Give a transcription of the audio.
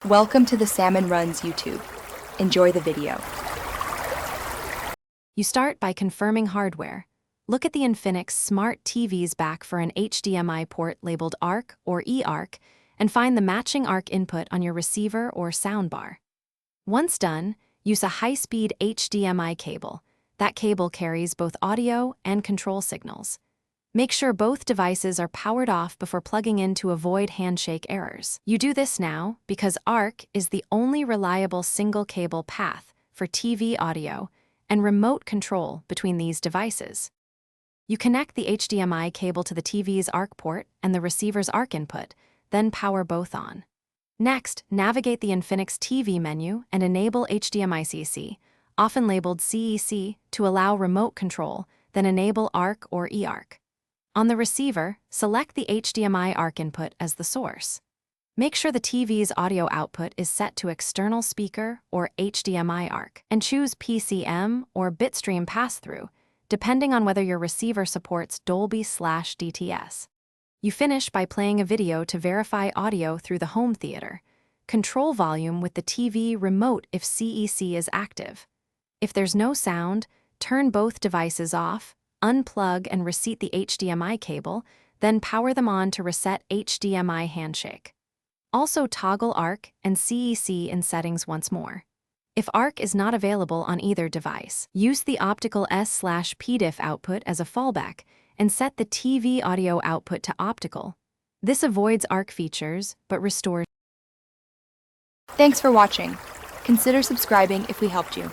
Welcome to the Salmon Runs YouTube. Enjoy the video. You start by confirming hardware. Look at the Infinix Smart TV's back for an HDMI port labeled ARC or eARC and find the matching ARC input on your receiver or soundbar. Once done, use a high-speed HDMI cable. That cable carries both audio and control signals. Make sure both devices are powered off before plugging in to avoid handshake errors. You do this now because ARC is the only reliable single cable path for TV audio and remote control between these devices. You connect the HDMI cable to the TV's ARC port and the receiver's ARC input, then power both on. Next, navigate the Infinix TV menu and enable HDMI CC, often labeled CEC, to allow remote control, then enable ARC or eARC. On the receiver, select the HDMI ARC input as the source. Make sure the TV's audio output is set to external speaker or HDMI ARC, and choose PCM or bitstream pass-through, depending on whether your receiver supports Dolby/DTS. You finish by playing a video to verify audio through the home theater. Control volume with the TV remote if CEC is active. If there's no sound, turn both devices off, unplug and reseat the HDMI cable, then power them on to reset HDMI handshake. Also toggle ARC and CEC in settings once more. If ARC is not available on either device, use the optical S/PDIF output as a fallback and set the TV audio output to optical. This avoids ARC features, but restores. Thanks for watching. Consider subscribing if we helped you.